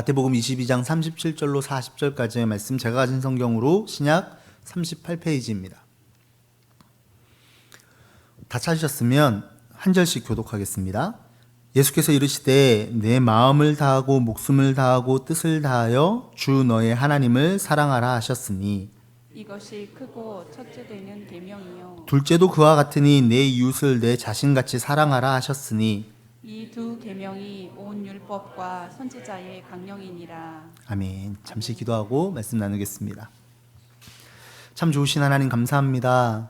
마태복음 22장 37절로 40절까지의 말씀, 제가 가진 성경으로 신약 38페이지입니다. 다 찾으셨으면 한 절씩 교독하겠습니다. 예수께서 이르시되 내 마음을 다하고 목숨을 다하고 뜻을 다하여 주 너의 하나님을 사랑하라 하셨으니 이것이 크고 첫째 되는 계명이요 둘째도 그와 같으니 내 이웃을 내 자신같이 사랑하라 하셨으니 이 두 계명이 온 율법과 선지자의 강령이니라. 아멘. 잠시 기도하고 말씀 나누겠습니다. 참 좋으신 하나님 감사합니다.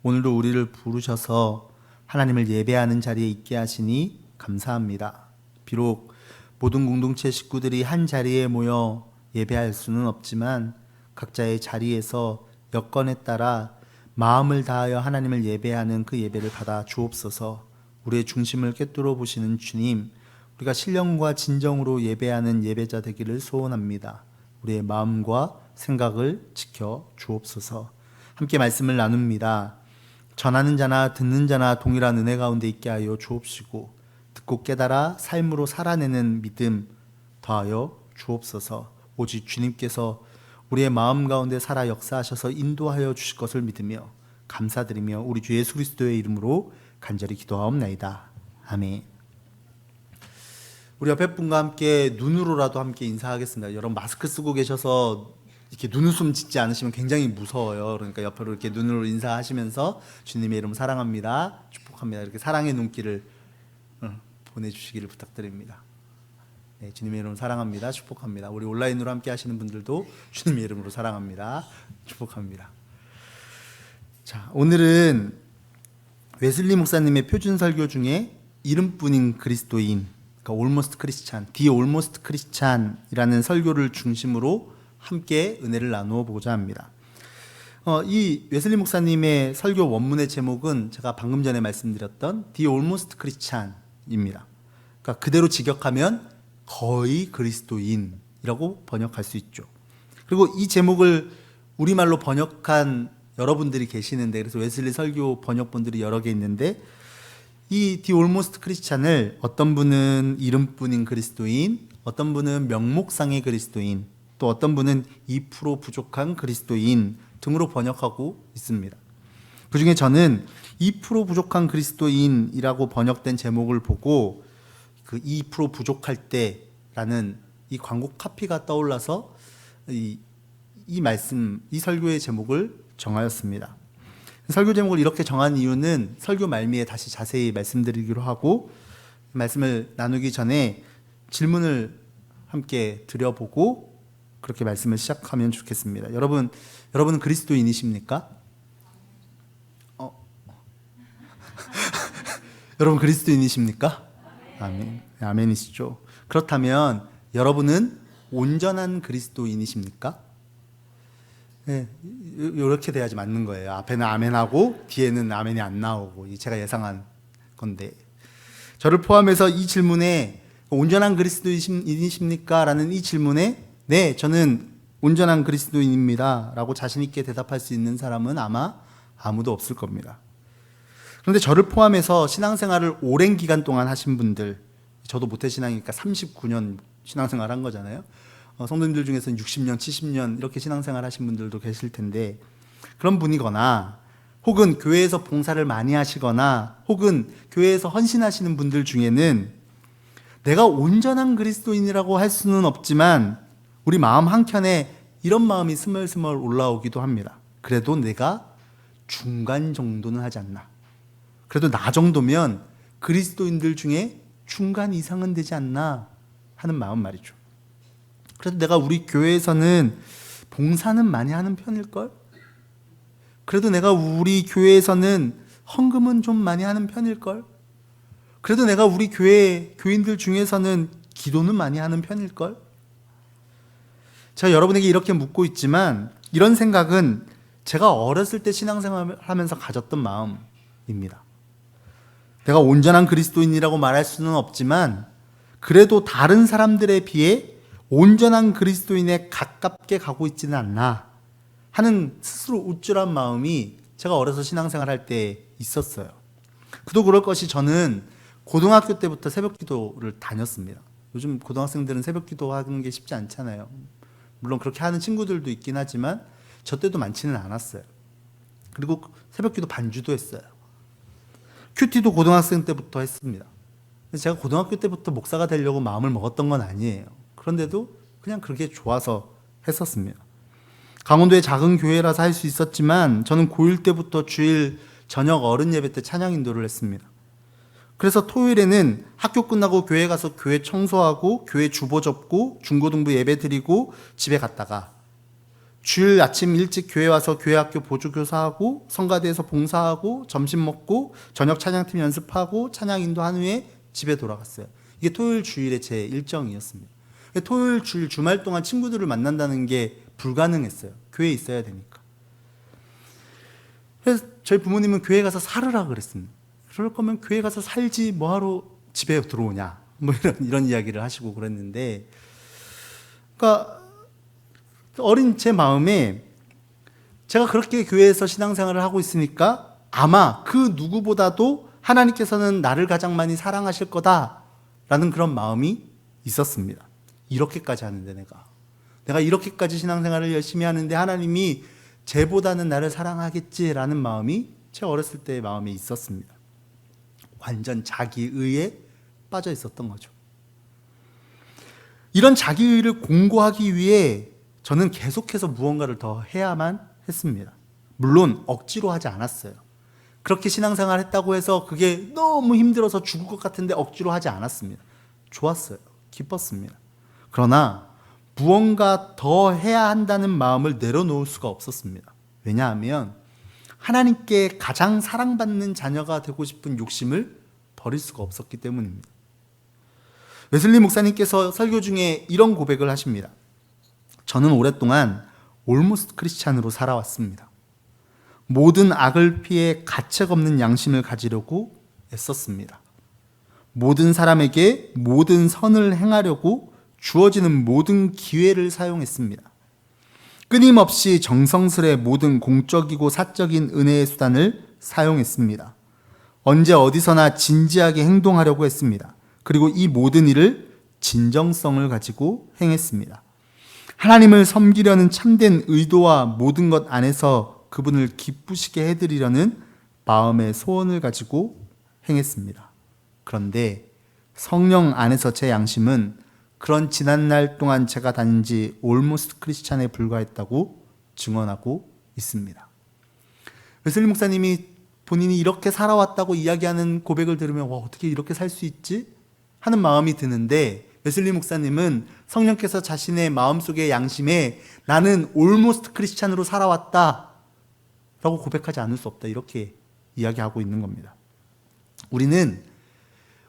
오늘도 우리를 부르셔서 하나님을 예배하는 자리에 있게 하시니 감사합니다. 비록 모든 공동체 식구들이 한 자리에 모여 예배할 수는 없지만 각자의 자리에서 여건에 따라 마음을 다하여 하나님을 예배하는 그 예배를 받아 주옵소서. 우리의 중심을 꿰뚫어 보시는 주님, 우리가 신령과 진정으로 예배하는 예배자 되기를 소원합니다. 우리의 마음과 생각을 지켜 주옵소서. 함께 말씀을 나눕니다. 전하는 자나 듣는 자나 동일한 은혜 가운데 있게 하여 주옵시고 듣고 깨달아 삶으로 살아내는 믿음 더하여 주옵소서. 오직 주님께서 우리의 마음 가운데 살아 역사하셔서 인도하여 주실 것을 믿으며 감사드리며 우리 주 예수 그리스도의 이름으로 간절히 기도하옵나이다. 아멘. 우리 옆에 분과 함께 눈으로라도 함께 인사하겠습니다. 여러분 마스크 쓰고 계셔서 이렇게 눈웃음 짓지 않으시면 굉장히 무서워요. 그러니까 옆으로 이렇게 눈으로 인사하시면서 주님의 이름 사랑합니다, 축복합니다, 이렇게 사랑의 눈길을 보내주시기를 부탁드립니다. 네, 주님의 이름 사랑합니다, 축복합니다. 우리 온라인으로 함께 하시는 분들도 주님의 이름으로 사랑합니다, 축복합니다. 자, 오늘은 웨슬리 목사님의 표준 설교 중에 이름뿐인 그리스도인, 그러니까 Almost Christian, The Almost Christian이라는 설교를 중심으로 함께 은혜를 나누어 보고자 합니다. 이 웨슬리 목사님의 설교 원문의 제목은 제가 방금 전에 말씀드렸던 The Almost Christian입니다. 그러니까 그대로 직역하면 거의 그리스도인이라고 번역할 수 있죠. 그리고 이 제목을 우리말로 번역한 여러분들이 계시는데, 그래서 웨슬리 설교 번역본들이 여러 개 있는데, 이 The Almost Christian을 어떤 분은 이름뿐인 그리스도인, 어떤 분은 명목상의 그리스도인, 또 어떤 분은 2% 부족한 그리스도인 등으로 번역하고 있습니다. 그 중에 저는 2% 부족한 그리스도인이라고 번역된 제목을 보고 그 2% 부족할 때라는 이 광고 카피가 떠올라서 이 말씀, 이 설교의 제목을 정하였습니다. 설교 제목을 이렇게 정한 이유는 설교 말미에 다시 자세히 말씀드리기로 하고, 말씀을 나누기 전에 질문을 함께 드려보고 그렇게 말씀을 시작하면 좋겠습니다. 여러분은 그리스도인이십니까? 여러분 그리스도인이십니까? 아멘. 아멘이시죠. 그렇다면 여러분은 온전한 그리스도인이십니까? 네, 이렇게 돼야지 맞는 거예요. 앞에는 아멘하고 뒤에는 아멘이 안 나오고, 제가 예상한 건데, 저를 포함해서 이 질문에 온전한 그리스도인이십니까? 라는 이 질문에 네, 저는 온전한 그리스도인입니다 라고 자신 있게 대답할 수 있는 사람은 아마 아무도 없을 겁니다. 그런데 저를 포함해서 신앙생활을 오랜 기간 동안 하신 분들, 저도 모태신앙이니까 39년 신앙생활 한 거잖아요. 성도님들 중에서는 60년, 70년 이렇게 신앙생활 하신 분들도 계실 텐데, 그런 분이거나 혹은 교회에서 봉사를 많이 하시거나 혹은 교회에서 헌신하시는 분들 중에는 내가 온전한 그리스도인이라고 할 수는 없지만 우리 마음 한켠에 이런 마음이 스멀스멀 올라오기도 합니다. 그래도 내가 중간 정도는 하지 않나, 그래도 나 정도면 그리스도인들 중에 중간 이상은 되지 않나 하는 마음 말이죠. 그래도 내가 우리 교회에서는 봉사는 많이 하는 편일걸? 그래도 내가 우리 교회에서는 헌금은 좀 많이 하는 편일걸? 그래도 내가 우리 교회 교인들 중에서는 기도는 많이 하는 편일걸? 제가 여러분에게 이렇게 묻고 있지만 이런 생각은 제가 어렸을 때 신앙생활을 하면서 가졌던 마음입니다. 내가 온전한 그리스도인이라고 말할 수는 없지만 그래도 다른 사람들에 비해 온전한 그리스도인에 가깝게 가고 있지는 않나 하는 스스로 우쭐한 마음이 제가 어려서 신앙생활 할 때 있었어요. 그도 그럴 것이 저는 고등학교 때부터 새벽 기도를 다녔습니다. 요즘 고등학생들은 새벽 기도하는 게 쉽지 않잖아요. 물론 그렇게 하는 친구들도 있긴 하지만 저 때도 많지는 않았어요. 그리고 새벽 기도 반주도 했어요. 큐티도 고등학생 때부터 했습니다. 제가 고등학교 때부터 목사가 되려고 마음을 먹었던 건 아니에요. 그런데도 그냥 그렇게 좋아서 했었습니다. 강원도의 작은 교회라서 할 수 있었지만 저는 고1 때부터 주일 저녁 어른 예배 때 찬양 인도를 했습니다. 그래서 토요일에는 학교 끝나고 교회 가서 교회 청소하고 교회 주보 접고 중고등부 예배 드리고 집에 갔다가 주일 아침 일찍 교회 와서 교회 학교 보조교사하고 성가대에서 봉사하고 점심 먹고 저녁 찬양팀 연습하고 찬양 인도한 후에 집에 돌아갔어요. 이게 토요일 주일의 제 일정이었습니다. 토요일 주일 주말 동안 친구들을 만난다는 게 불가능했어요. 교회에 있어야 되니까. 그래서 저희 부모님은 교회 가서 살으라 그랬습니다. 그럴 거면 교회 가서 살지 뭐하러 집에 들어오냐 뭐 이런 이야기를 하시고 그랬는데, 그러니까 어린 제 마음에 제가 그렇게 교회에서 신앙생활을 하고 있으니까 아마 그 누구보다도 하나님께서는 나를 가장 많이 사랑하실 거다라는 그런 마음이 있었습니다. 이렇게까지 하는데 내가 이렇게까지 신앙생활을 열심히 하는데 하나님이 쟤보다는 나를 사랑하겠지라는 마음이 제 어렸을 때의 마음에 있었습니다. 완전 자기의에 빠져 있었던 거죠. 이런 자기의를 공고하기 위해 저는 계속해서 무언가를 더 해야만 했습니다. 물론 억지로 하지 않았어요. 그렇게 신앙생활 했다고 해서 그게 너무 힘들어서 죽을 것 같은데 억지로 하지 않았습니다. 좋았어요. 기뻤습니다. 그러나 무언가 더 해야 한다는 마음을 내려놓을 수가 없었습니다. 왜냐하면 하나님께 가장 사랑받는 자녀가 되고 싶은 욕심을 버릴 수가 없었기 때문입니다. 웨슬리 목사님께서 설교 중에 이런 고백을 하십니다. 저는 오랫동안 올모스트 크리스찬으로 살아왔습니다. 모든 악을 피해 가책 없는 양심을 가지려고 애썼습니다. 모든 사람에게 모든 선을 행하려고 주어지는 모든 기회를 사용했습니다. 끊임없이 정성스레 모든 공적이고 사적인 은혜의 수단을 사용했습니다. 언제 어디서나 진지하게 행동하려고 했습니다. 그리고 이 모든 일을 진정성을 가지고 행했습니다. 하나님을 섬기려는 참된 의도와 모든 것 안에서 그분을 기쁘시게 해드리려는 마음의 소원을 가지고 행했습니다. 그런데 성령 안에서 제 양심은 그런 지난 날 동안 제가 다닌 지 올모스트 크리스찬에 불과했다고 증언하고 있습니다. 웨슬리 목사님이 본인이 이렇게 살아왔다고 이야기하는 고백을 들으면 와, 어떻게 이렇게 살 수 있지? 하는 마음이 드는데, 웨슬리 목사님은 성령께서 자신의 마음속의 양심에 나는 올모스트 크리스찬으로 살아왔다 라고 고백하지 않을 수 없다, 이렇게 이야기하고 있는 겁니다. 우리는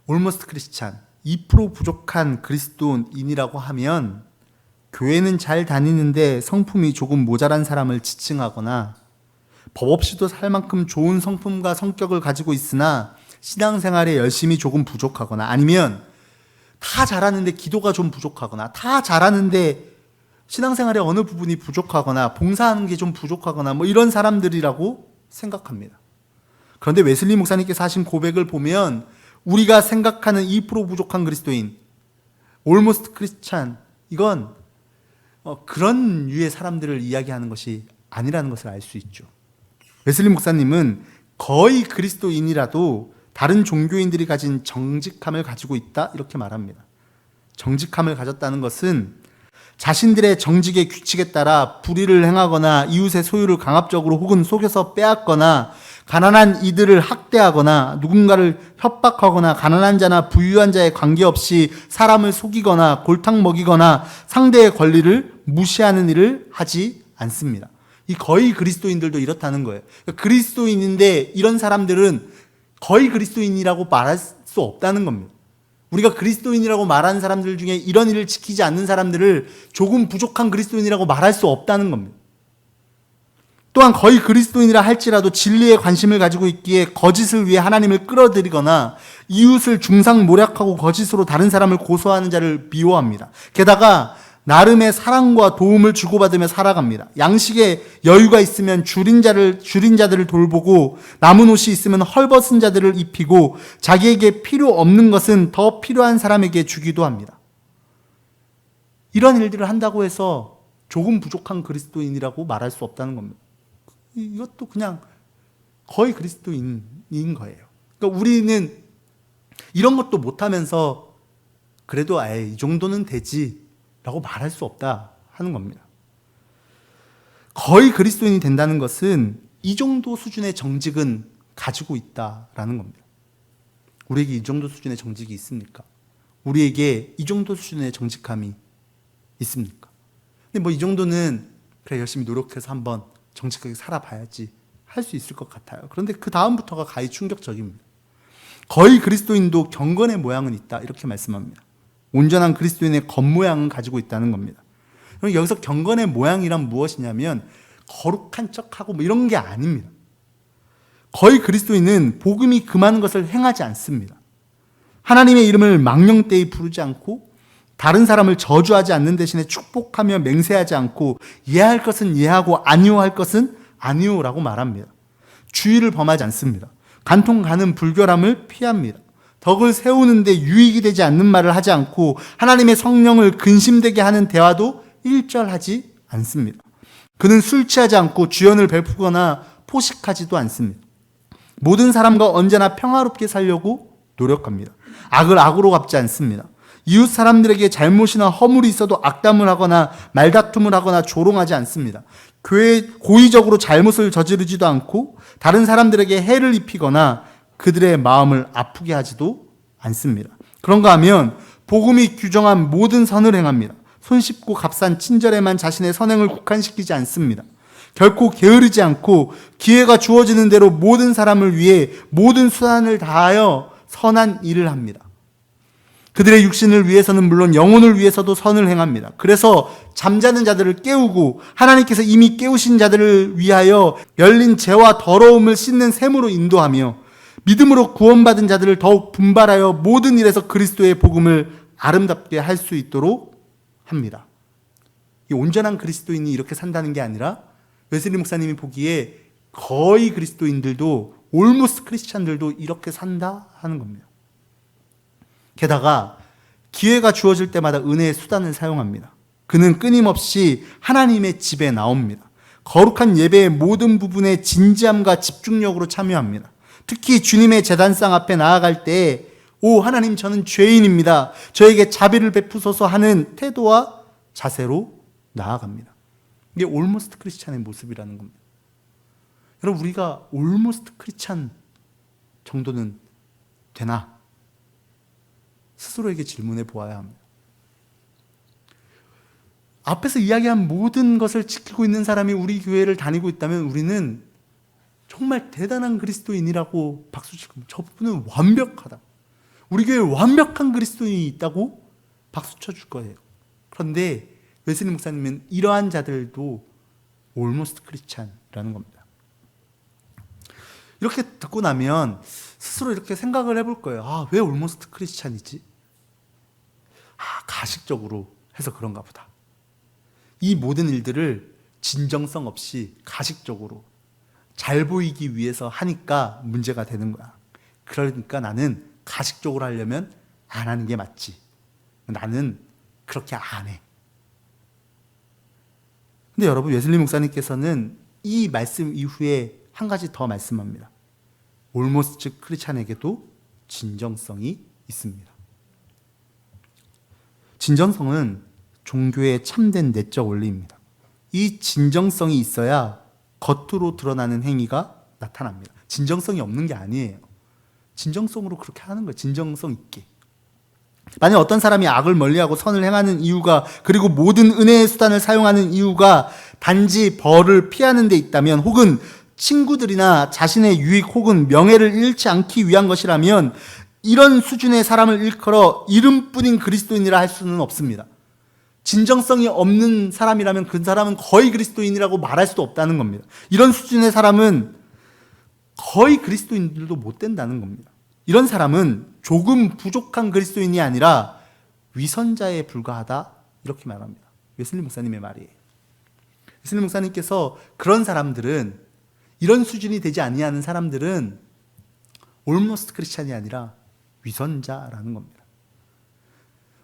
올모스트 크리스찬, 2% 부족한 그리스도인이라고 하면 교회는 잘 다니는데 성품이 조금 모자란 사람을 지칭하거나 법 없이도 살 만큼 좋은 성품과 성격을 가지고 있으나 신앙생활에 열심히 조금 부족하거나, 아니면 다 잘하는데 기도가 좀 부족하거나, 다 잘하는데 신앙생활의 어느 부분이 부족하거나 봉사하는 게 좀 부족하거나 뭐 이런 사람들이라고 생각합니다. 그런데 웨슬리 목사님께서 하신 고백을 보면 우리가 생각하는 2% 부족한 그리스도인, 올모스트 크리스찬, 이건 그런 유의 사람들을 이야기하는 것이 아니라는 것을 알 수 있죠. 웨슬리 목사님은 거의 그리스도인이라도 다른 종교인들이 가진 정직함을 가지고 있다, 이렇게 말합니다. 정직함을 가졌다는 것은 자신들의 정직의 규칙에 따라 불의를 행하거나 이웃의 소유를 강압적으로 혹은 속여서 빼앗거나 가난한 이들을 학대하거나 누군가를 협박하거나 가난한 자나 부유한 자에 관계없이 사람을 속이거나 골탕 먹이거나 상대의 권리를 무시하는 일을 하지 않습니다. 이 거의 그리스도인들도 이렇다는 거예요. 그리스도인인데 이런 사람들은 거의 그리스도인이라고 말할 수 없다는 겁니다. 우리가 그리스도인이라고 말하는 사람들 중에 이런 일을 지키지 않는 사람들을 조금 부족한 그리스도인이라고 말할 수 없다는 겁니다. 또한 거의 그리스도인이라 할지라도 진리에 관심을 가지고 있기에 거짓을 위해 하나님을 끌어들이거나 이웃을 중상모략하고 거짓으로 다른 사람을 고소하는 자를 미워합니다. 게다가 나름의 사랑과 도움을 주고받으며 살아갑니다. 양식에 여유가 있으면 줄인 자들을 돌보고 남은 옷이 있으면 헐벗은 자들을 입히고 자기에게 필요 없는 것은 더 필요한 사람에게 주기도 합니다. 이런 일들을 한다고 해서 조금 부족한 그리스도인이라고 말할 수 없다는 겁니다. 이것도 그냥 거의 그리스도인인 거예요. 그러니까 우리는 이런 것도 못하면서 그래도 아예 이 정도는 되지라고 말할 수 없다 하는 겁니다. 거의 그리스도인이 된다는 것은 이 정도 수준의 정직은 가지고 있다라는 겁니다. 우리에게 이 정도 수준의 정직이 있습니까? 우리에게 이 정도 수준의 정직함이 있습니까? 근데 뭐 이 정도는 그래 열심히 노력해서 한번 정직하게 살아봐야지 할 수 있을 것 같아요. 그런데 그 다음부터가 가히 충격적입니다. 거의 그리스도인도 경건의 모양은 있다 이렇게 말씀합니다. 온전한 그리스도인의 겉모양은 가지고 있다는 겁니다. 그럼 여기서 경건의 모양이란 무엇이냐면 거룩한 척하고 뭐 이런 게 아닙니다. 거의 그리스도인은 복음이 금하는 것을 행하지 않습니다. 하나님의 이름을 망령되이 부르지 않고 다른 사람을 저주하지 않는 대신에 축복하며 맹세하지 않고 예할 것은 예하고 아니오할 것은 아니오라고 말합니다. 주의를 범하지 않습니다. 간통 가는 불결함을 피합니다. 덕을 세우는데 유익이 되지 않는 말을 하지 않고 하나님의 성령을 근심되게 하는 대화도 일절하지 않습니다. 그는 술 취하지 않고 주연을 베푸거나 포식하지도 않습니다. 모든 사람과 언제나 평화롭게 살려고 노력합니다. 악을 악으로 갚지 않습니다. 이웃 사람들에게 잘못이나 허물이 있어도 악담을 하거나 말다툼을 하거나 조롱하지 않습니다. 교회에 고의적으로 잘못을 저지르지도 않고 다른 사람들에게 해를 입히거나 그들의 마음을 아프게 하지도 않습니다. 그런가 하면 복음이 규정한 모든 선을 행합니다. 손쉽고 값싼 친절에만 자신의 선행을 국한시키지 않습니다. 결코 게으르지 않고 기회가 주어지는 대로 모든 사람을 위해 모든 수단을 다하여 선한 일을 합니다. 그들의 육신을 위해서는 물론 영혼을 위해서도 선을 행합니다. 그래서 잠자는 자들을 깨우고 하나님께서 이미 깨우신 자들을 위하여 열린 죄와 더러움을 씻는 셈으로 인도하며 믿음으로 구원받은 자들을 더욱 분발하여 모든 일에서 그리스도의 복음을 아름답게 할 수 있도록 합니다. 이 온전한 그리스도인이 이렇게 산다는 게 아니라 웨슬리 목사님이 보기에 거의 그리스도인들도 올모스트 크리스찬들도 이렇게 산다 하는 겁니다. 게다가 기회가 주어질 때마다 은혜의 수단을 사용합니다. 그는 끊임없이 하나님의 집에 나옵니다. 거룩한 예배의 모든 부분에 진지함과 집중력으로 참여합니다. 특히 주님의 제단상 앞에 나아갈 때 오 하나님 저는 죄인입니다. 저에게 자비를 베푸소서 하는 태도와 자세로 나아갑니다. 이게 올모스트 크리스찬의 모습이라는 겁니다. 여러분 우리가 올모스트 크리스찬 정도는 되나? 스스로에게 질문해 보아야 합니다. 앞에서 이야기한 모든 것을 지키고 있는 사람이 우리 교회를 다니고 있다면 우리는 정말 대단한 그리스도인이라고 박수칠 겁니다. 저분은 완벽하다. 우리 교회에 완벽한 그리스도인이 있다고 박수 쳐줄 거예요. 그런데 웨슬리 목사님은 이러한 자들도 올모스트 크리스찬이라는 겁니다. 이렇게 듣고 나면 스스로 이렇게 생각을 해볼 거예요. 아, 왜 올모스트 크리스찬이지? 아, 가식적으로 해서 그런가 보다. 이 모든 일들을 진정성 없이 가식적으로 잘 보이기 위해서 하니까 문제가 되는 거야. 그러니까 나는 가식적으로 하려면 안 하는 게 맞지. 나는 그렇게 안 해. 근데 여러분 웨슬리 목사님께서는 이 말씀 이후에 한 가지 더 말씀합니다. 올모스트 크리스찬에게도 진정성이 있습니다. 진정성은 종교의 참된 내적 원리입니다. 이 진정성이 있어야 겉으로 드러나는 행위가 나타납니다. 진정성이 없는 게 아니에요. 진정성으로 그렇게 하는 거예요. 진정성 있게. 만약 어떤 사람이 악을 멀리하고 선을 행하는 이유가 그리고 모든 은혜의 수단을 사용하는 이유가 단지 벌을 피하는 데 있다면 혹은 친구들이나 자신의 유익 혹은 명예를 잃지 않기 위한 것이라면 이런 수준의 사람을 일컬어 이름뿐인 그리스도인이라 할 수는 없습니다. 진정성이 없는 사람이라면 그 사람은 거의 그리스도인이라고 말할 수도 없다는 겁니다. 이런 수준의 사람은 거의 그리스도인들도 못 된다는 겁니다. 이런 사람은 조금 부족한 그리스도인이 아니라 위선자에 불과하다 이렇게 말합니다. 웨슬리 목사님의 말이에요. 웨슬리 목사님께서 그런 사람들은 이런 수준이 되지 아니하는 사람들은 올모스트 크리스찬이 아니라 위선자라는 겁니다.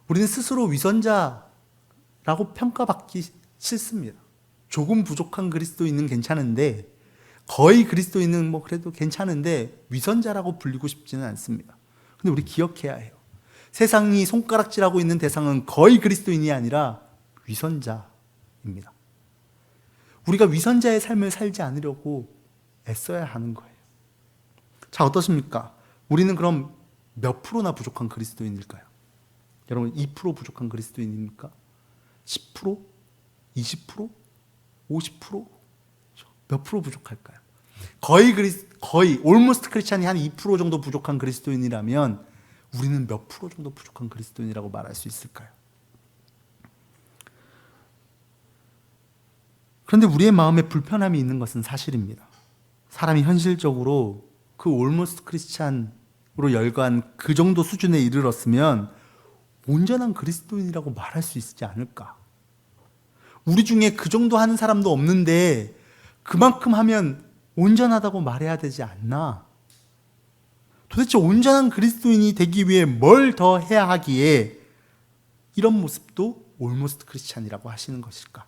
우리는 스스로 위선자라고 라고 평가받기 싫습니다. 조금 부족한 그리스도인은 괜찮은데, 거의 그리스도인은 뭐 그래도 괜찮은데 위선자라고 불리고 싶지는 않습니다. 근데 우리 기억해야 해요. 세상이 손가락질하고 있는 대상은 거의 그리스도인이 아니라 위선자입니다. 우리가 위선자의 삶을 살지 않으려고 애써야 하는 거예요. 자, 어떻습니까? 우리는 그럼 몇 프로나 부족한 그리스도인일까요? 여러분, 2% 부족한 그리스도인입니까? 10%? 20%? 50%? 몇 프로 부족할까요? 거의 almost 크리스찬이 한 2% 정도 부족한 그리스도인이라면 우리는 몇 프로 정도 부족한 그리스도인이라고 말할 수 있을까요? 그런데 우리의 마음에 불편함이 있는 것은 사실입니다. 사람이 현실적으로 그 almost 크리스찬으로 열거한 그 정도 수준에 이르렀으면 온전한 그리스도인이라고 말할 수 있지 않을까? 우리 중에 그 정도 하는 사람도 없는데 그만큼 하면 온전하다고 말해야 되지 않나? 도대체 온전한 그리스도인이 되기 위해 뭘 더 해야 하기에 이런 모습도 almost 크리스찬이라고 하시는 것일까?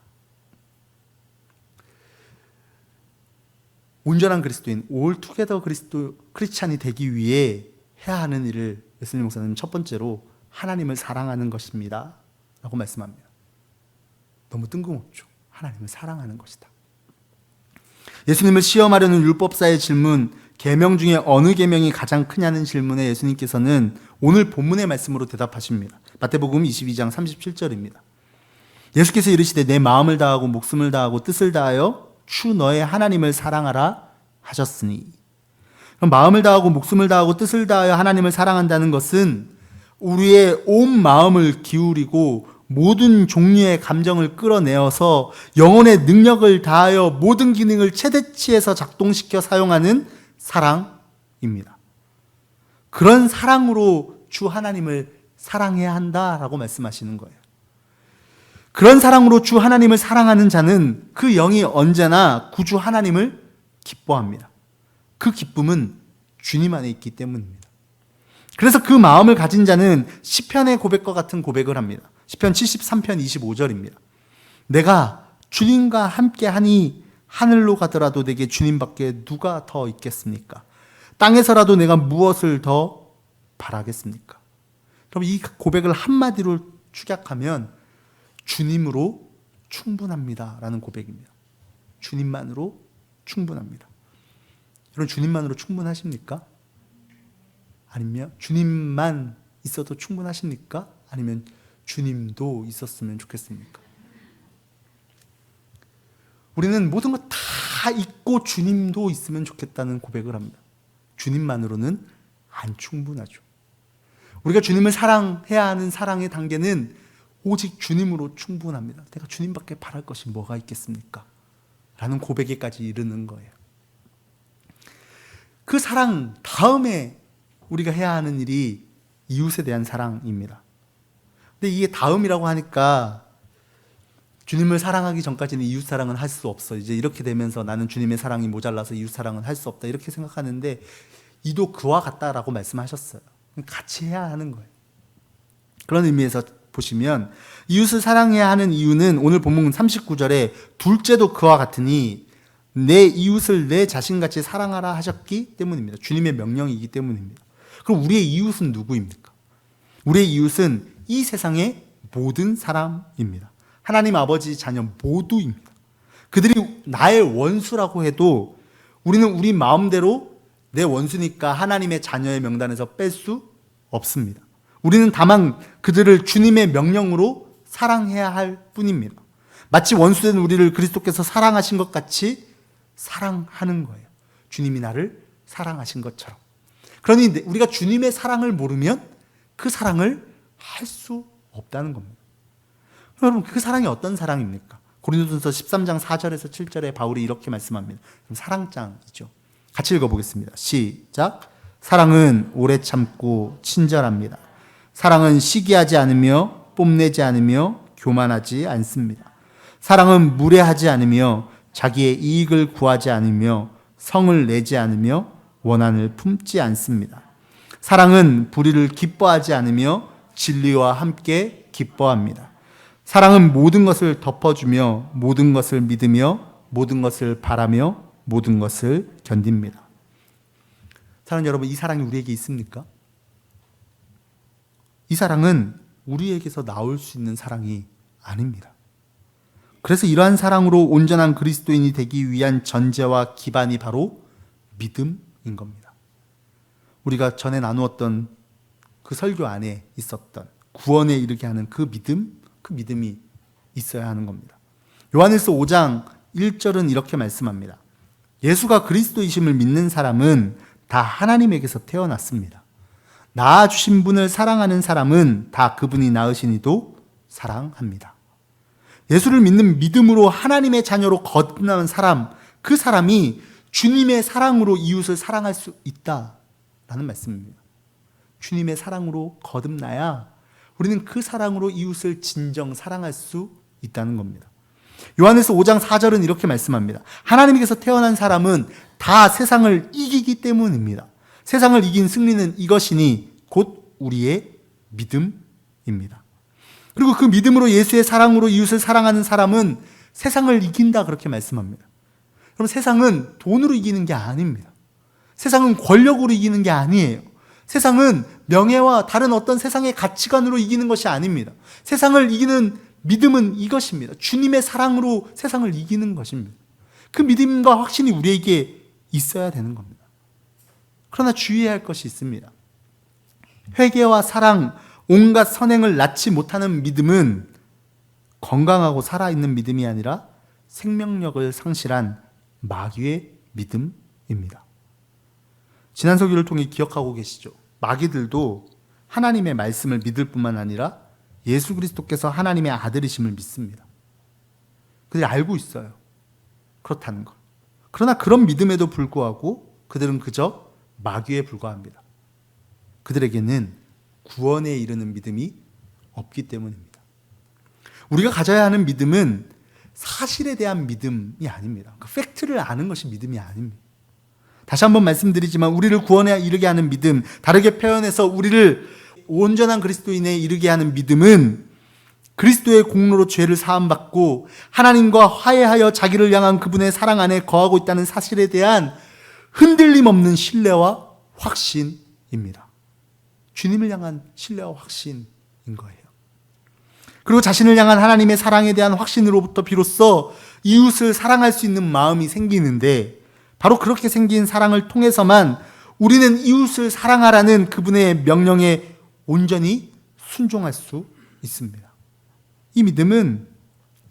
온전한 그리스도인, altogether 크리스찬이 되기 위해 해야 하는 일을 예수님 목사님 첫 번째로 하나님을 사랑하는 것입니다 라고 말씀합니다. 너무 뜬금없죠. 하나님을 사랑하는 것이다. 예수님을 시험하려는 율법사의 질문, 계명 중에 어느 계명이 가장 크냐는 질문에 예수님께서는 오늘 본문의 말씀으로 대답하십니다. 마태복음 22장 37절입니다. 예수께서 이르시되 내 마음을 다하고 목숨을 다하고 뜻을 다하여 주 너의 하나님을 사랑하라 하셨으니, 그럼 마음을 다하고 목숨을 다하고 뜻을 다하여 하나님을 사랑한다는 것은 우리의 온 마음을 기울이고 모든 종류의 감정을 끌어내어서 영혼의 능력을 다하여 모든 기능을 최대치에서 작동시켜 사용하는 사랑입니다. 그런 사랑으로 주 하나님을 사랑해야 한다라고 말씀하시는 거예요. 그런 사랑으로 주 하나님을 사랑하는 자는 그 영이 언제나 구주 하나님을 기뻐합니다. 그 기쁨은 주님 안에 있기 때문입니다. 그래서 그 마음을 가진 자는 시편의 고백과 같은 고백을 합니다. 시편 73편 25절입니다. 내가 주님과 함께 하니 하늘로 가더라도 내게 주님밖에 누가 더 있겠습니까? 땅에서라도 내가 무엇을 더 바라겠습니까? 그럼 이 고백을 한마디로 축약하면 주님으로 충분합니다 라는 고백입니다. 주님만으로 충분합니다. 여러분, 주님만으로 충분하십니까? 아니면 주님만 있어도 충분하십니까? 아니면 주님도 있었으면 좋겠습니까? 우리는 모든 것 다 있고 주님도 있으면 좋겠다는 고백을 합니다. 주님만으로는 안 충분하죠. 우리가 주님을 사랑해야 하는 사랑의 단계는 오직 주님으로 충분합니다. 내가 주님밖에 바랄 것이 뭐가 있겠습니까? 라는 고백에까지 이르는 거예요. 그 사랑 다음에 우리가 해야 하는 일이 이웃에 대한 사랑입니다. 근데 이게 다음이라고 하니까 주님을 사랑하기 전까지는 이웃 사랑은 할 수 없어. 이제 이렇게 되면서 나는 주님의 사랑이 모자라서 이웃 사랑은 할 수 없다. 이렇게 생각하는데 이도 그와 같다라고 말씀하셨어요. 같이 해야 하는 거예요. 그런 의미에서 보시면 이웃을 사랑해야 하는 이유는 오늘 본문 39절에 둘째도 그와 같으니 내 이웃을 내 자신같이 사랑하라 하셨기 때문입니다. 주님의 명령이기 때문입니다. 그럼 우리의 이웃은 누구입니까? 우리의 이웃은 이 세상의 모든 사람입니다. 하나님 아버지 자녀 모두입니다. 그들이 나의 원수라고 해도 우리는 우리 마음대로 내 원수니까 하나님의 자녀의 명단에서 뺄 수 없습니다. 우리는 다만 그들을 주님의 명령으로 사랑해야 할 뿐입니다. 마치 원수된 우리를 그리스도께서 사랑하신 것 같이 사랑하는 거예요. 주님이 나를 사랑하신 것처럼. 그러니 우리가 주님의 사랑을 모르면 그 사랑을 할 수 없다는 겁니다. 여러분, 그 사랑이 어떤 사랑입니까? 고린도전서 13장 4절에서 7절에 바울이 이렇게 말씀합니다. 사랑장이죠. 같이 읽어보겠습니다. 시작. 사랑은 오래 참고 친절합니다. 사랑은 시기하지 않으며 뽐내지 않으며 교만하지 않습니다. 사랑은 무례하지 않으며 자기의 이익을 구하지 않으며 성을 내지 않으며 원한을 품지 않습니다. 사랑은 불의를 기뻐하지 않으며 진리와 함께 기뻐합니다. 사랑은 모든 것을 덮어주며 모든 것을 믿으며 모든 것을 바라며 모든 것을 견딥니다. 사랑하는 여러분, 이 사랑이 우리에게 있습니까? 이 사랑은 우리에게서 나올 수 있는 사랑이 아닙니다. 그래서 이러한 사랑으로 온전한 그리스도인이 되기 위한 전제와 기반이 바로 믿음인 겁니다. 우리가 전에 나누었던 그 설교 안에 있었던 구원에 이르게 하는 그 믿음이 있어야 하는 겁니다. 요한일서 5장 1절은 이렇게 말씀합니다. 예수가 그리스도이심을 믿는 사람은 다 하나님에게서 태어났습니다. 낳아주신 분을 사랑하는 사람은 다 그분이 낳으신 이도 사랑합니다. 예수를 믿는 믿음으로 하나님의 자녀로 거듭나는 사람, 그 사람이 주님의 사랑으로 이웃을 사랑할 수 있다라는 말씀입니다. 주님의 사랑으로 거듭나야 우리는 그 사랑으로 이웃을 진정 사랑할 수 있다는 겁니다. 요한일서 5장 4절은 이렇게 말씀합니다. 하나님께서 태어난 사람은 다 세상을 이기기 때문입니다. 세상을 이긴 승리는 이것이니 곧 우리의 믿음입니다. 그리고 그 믿음으로 예수의 사랑으로 이웃을 사랑하는 사람은 세상을 이긴다 그렇게 말씀합니다. 그럼 세상은 돈으로 이기는 게 아닙니다. 세상은 권력으로 이기는 게 아니에요. 세상은 명예와 다른 어떤 세상의 가치관으로 이기는 것이 아닙니다. 세상을 이기는 믿음은 이것입니다. 주님의 사랑으로 세상을 이기는 것입니다. 그 믿음과 확신이 우리에게 있어야 되는 겁니다. 그러나 주의해야 할 것이 있습니다. 회개와 사랑, 온갖 선행을 낳지 못하는 믿음은 건강하고 살아있는 믿음이 아니라 생명력을 상실한 마귀의 믿음입니다. 지난 설교를 통해 기억하고 계시죠? 마귀들도 하나님의 말씀을 믿을 뿐만 아니라 예수 그리스도께서 하나님의 아들이심을 믿습니다. 그들이 알고 있어요. 그렇다는 것. 그러나 그런 믿음에도 불구하고 그들은 그저 마귀에 불과합니다. 그들에게는 구원에 이르는 믿음이 없기 때문입니다. 우리가 가져야 하는 믿음은 사실에 대한 믿음이 아닙니다. 그 팩트를 아는 것이 믿음이 아닙니다. 다시 한번 말씀드리지만 우리를 구원에 이르게 하는 믿음, 다르게 표현해서 우리를 온전한 그리스도인에 이르게 하는 믿음은 그리스도의 공로로 죄를 사함받고 하나님과 화해하여 자기를 향한 그분의 사랑 안에 거하고 있다는 사실에 대한 흔들림 없는 신뢰와 확신입니다. 주님을 향한 신뢰와 확신인 거예요. 그리고 자신을 향한 하나님의 사랑에 대한 확신으로부터 비로소 이웃을 사랑할 수 있는 마음이 생기는데 바로 그렇게 생긴 사랑을 통해서만 우리는 이웃을 사랑하라는 그분의 명령에 온전히 순종할 수 있습니다. 이 믿음은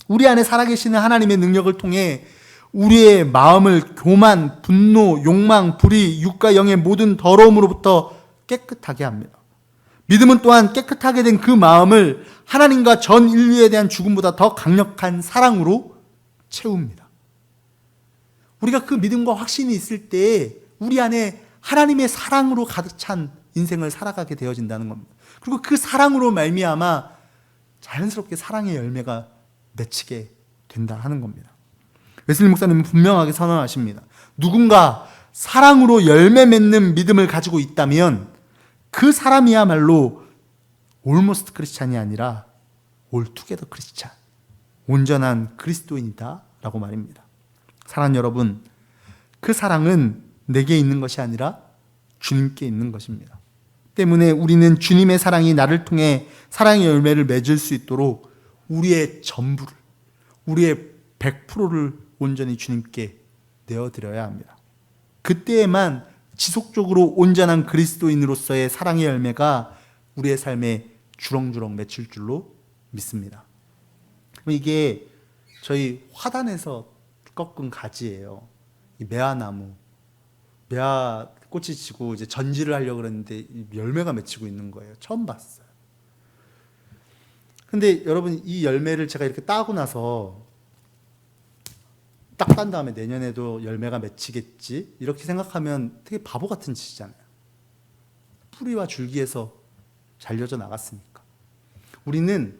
우리 안에 살아계시는 하나님의 능력을 통해 우리의 마음을 교만, 분노, 욕망, 불의, 육과 영의 모든 더러움으로부터 깨끗하게 합니다. 믿음은 또한 깨끗하게 된 그 마음을 하나님과 전 인류에 대한 죽음보다 더 강력한 사랑으로 채웁니다. 우리가 그 믿음과 확신이 있을 때 우리 안에 하나님의 사랑으로 가득 찬 인생을 살아가게 되어진다는 겁니다. 그리고 그 사랑으로 말미암아 자연스럽게 사랑의 열매가 맺히게 된다 하는 겁니다. 웨슬리 목사님은 분명하게 선언하십니다. 누군가 사랑으로 열매 맺는 믿음을 가지고 있다면 그 사람이야말로 almost 크리스찬이 아니라 altogether 크리스찬, 온전한 그리스도인이다 라고 말입니다. 사랑하는 여러분, 그 사랑은 내게 있는 것이 아니라 주님께 있는 것입니다. 때문에 우리는 주님의 사랑이 나를 통해 사랑의 열매를 맺을 수 있도록 우리의 전부를, 우리의 100%를 온전히 주님께 내어드려야 합니다. 그때에만 지속적으로 온전한 그리스도인으로서의 사랑의 열매가 우리의 삶에 주렁주렁 맺힐 줄로 믿습니다. 이게 저희 화단에서 꺾은 가지예요. 이 매화나무, 매화 꽃이 지고 이제 전지를 하려고 그랬는데 열매가 맺히고 있는 거예요. 처음 봤어요. 근데 여러분, 이 열매를 제가 이렇게 따고 나서 딱 딴 다음에 내년에도 열매가 맺히겠지 이렇게 생각하면 되게 바보 같은 짓이잖아요. 뿌리와 줄기에서 잘려져 나갔으니까. 우리는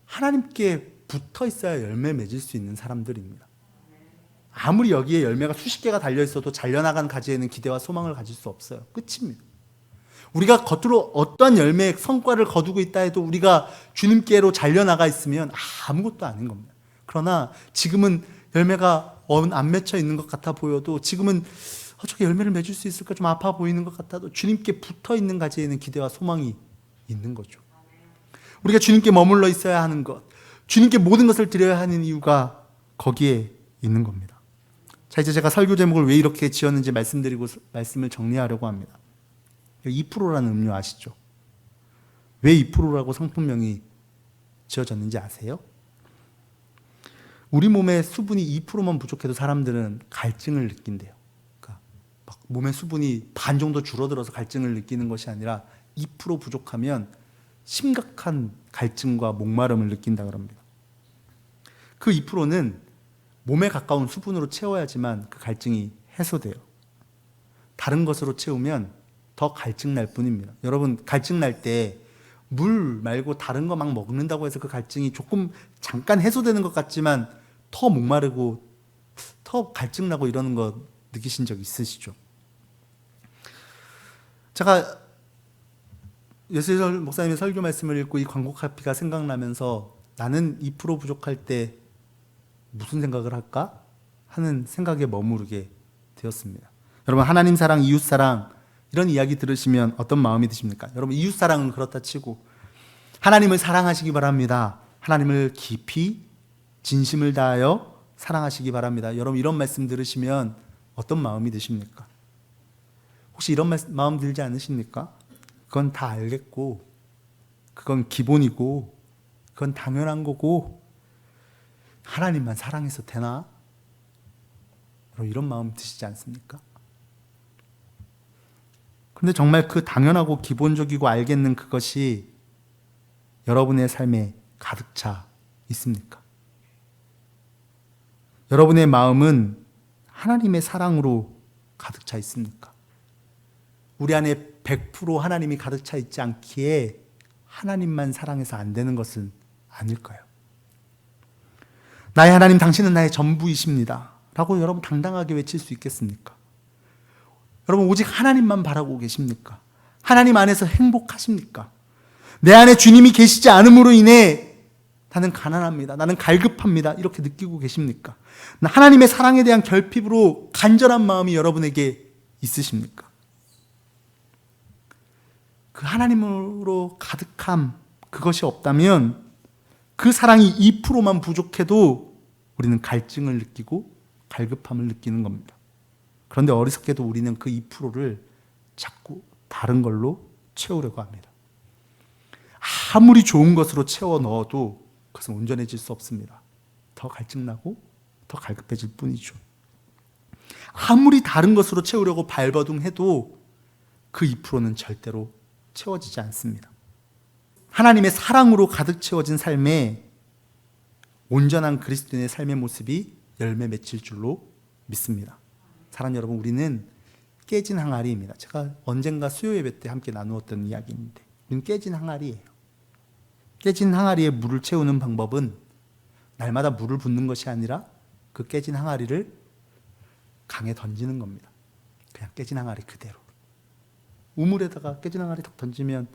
하나님께 붙어 있어야 열매 맺을 수 있는 사람들입니다. 아무리 여기에 열매가 수십 개가 달려 있어도 잘려나간 가지에는 기대와 소망을 가질 수 없어요. 끝입니다. 우리가 겉으로 어떠한 열매, 성과를 거두고 있다 해도 우리가 주님께로 잘려나가 있으면 아무것도 아닌 겁니다. 그러나 지금은 열매가 안 맺혀 있는 것 같아 보여도, 지금은 저게 열매를 맺을 수 있을까 좀 아파 보이는 것 같아도 주님께 붙어 있는 가지에는 기대와 소망이 있는 거죠. 우리가 주님께 머물러 있어야 하는 것, 주님께 모든 것을 드려야 하는 이유가 거기에 있는 겁니다. 자, 이제 제가 설교 제목을 왜 이렇게 지었는지 말씀드리고 말씀을 정리하려고 합니다. 2%라는 음료 아시죠? 왜 2%라고 상품명이 지어졌는지 아세요? 우리 몸에 수분이 2%만 부족해도 사람들은 갈증을 느낀대요. 그러니까 막 몸의 수분이 반 정도 줄어들어서 갈증을 느끼는 것이 아니라 2% 부족하면 심각한 갈증과 목마름을 느낀다 그럽니다. 그 2%는 몸에 가까운 수분으로 채워야지만 그 갈증이 해소돼요. 다른 것으로 채우면 더 갈증 날 뿐입니다. 여러분, 갈증 날 때 물 말고 다른 거 막 먹는다고 해서 그 갈증이 조금 잠깐 해소되는 것 같지만 더 목마르고 더 갈증 나고 이러는 거 느끼신 적 있으시죠? 제가 예수열 목사님의 설교 말씀을 읽고 이 광고 카피가 생각나면서 나는 2% 부족할 때 무슨 생각을 할까 하는 생각에 머무르게 되었습니다. 여러분, 하나님 사랑, 이웃 사랑 이런 이야기 들으시면 어떤 마음이 드십니까? 여러분, 이웃 사랑은 그렇다 치고 하나님을 사랑하시기 바랍니다. 하나님을 깊이 진심을 다하여 사랑하시기 바랍니다. 여러분, 이런 말씀 들으시면 어떤 마음이 드십니까? 혹시 이런 마음 들지 않으십니까? 그건 다 알겠고, 그건 기본이고, 그건 당연한 거고, 하나님만 사랑해서 되나? 여러분, 이런 마음 드시지 않습니까? 근데 정말 그 당연하고 기본적이고 알겠는 그것이 여러분의 삶에 가득 차 있습니까? 여러분의 마음은 하나님의 사랑으로 가득 차 있습니까? 우리 안에 100% 하나님이 가득 차 있지 않기에 하나님만 사랑해서 안 되는 것은 아닐까요? 나의 하나님, 당신은 나의 전부이십니다 라고 여러분 당당하게 외칠 수 있겠습니까? 여러분, 오직 하나님만 바라고 계십니까? 하나님 안에서 행복하십니까? 내 안에 주님이 계시지 않음으로 인해 나는 가난합니다, 나는 갈급합니다 이렇게 느끼고 계십니까? 하나님의 사랑에 대한 결핍으로 간절한 마음이 여러분에게 있으십니까? 그 하나님으로 가득함, 그것이 없다면 그 사랑이 2%만 부족해도 우리는 갈증을 느끼고 갈급함을 느끼는 겁니다. 그런데 어리석게도 우리는 그 2%를 자꾸 다른 걸로 채우려고 합니다. 아무리 좋은 것으로 채워 넣어도 그것은 온전해질 수 없습니다. 더 갈증나고 더 갈급해질 뿐이죠. 아무리 다른 것으로 채우려고 발버둥해도 그 2%는 절대로 채워지지 않습니다. 하나님의 사랑으로 가득 채워진 삶에 온전한 그리스도인의 삶의 모습이 열매 맺힐 줄로 믿습니다. 사랑하는 여러분, 우리는 깨진 항아리입니다. 제가 언젠가 수요 예배 때 함께 나누었던 이야기인데, 우리는 깨진 항아리예요. 깨진 항아리에 물을 채우는 방법은 날마다 물을 붓는 것이 아니라 그 깨진 항아리를 강에 던지는 겁니다. 그냥 깨진 항아리 그대로. 우물에다가 깨진 항아리 딱 던지면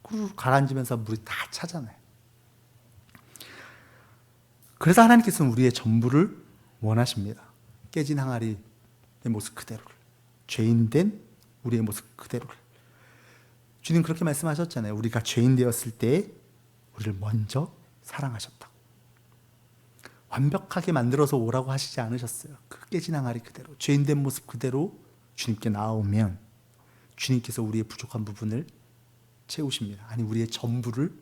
꾸르르 가라앉으면서 물이 다 차잖아요. 그래서 하나님께서는 우리의 전부를 원하십니다. 깨진 항아리의 모습 그대로를, 죄인된 우리의 모습 그대로를. 주님 그렇게 말씀하셨잖아요. 우리가 죄인 되었을 때 우리를 먼저 사랑하셨다고. 완벽하게 만들어서 오라고 하시지 않으셨어요. 그 깨진 항아리 그대로, 죄인된 모습 그대로 주님께 나아오면 주님께서 우리의 부족한 부분을 채우십니다. 아니, 우리의 전부를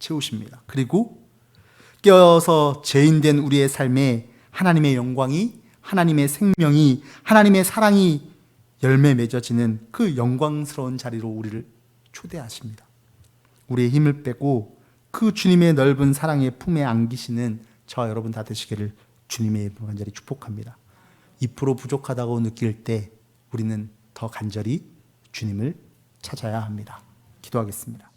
채우십니다. 그리고 깨어서 죄인된 우리의 삶에 하나님의 영광이, 하나님의 생명이, 하나님의 사랑이 열매 맺어지는 그 영광스러운 자리로 우리를 초대하십니다. 우리의 힘을 빼고 그 주님의 넓은 사랑의 품에 안기시는 저와 여러분 다 되시기를 주님의 이름으로 간절히 축복합니다. 2% 부족하다고 느낄 때 우리는 더 간절히 주님을 찾아야 합니다. 기도하겠습니다.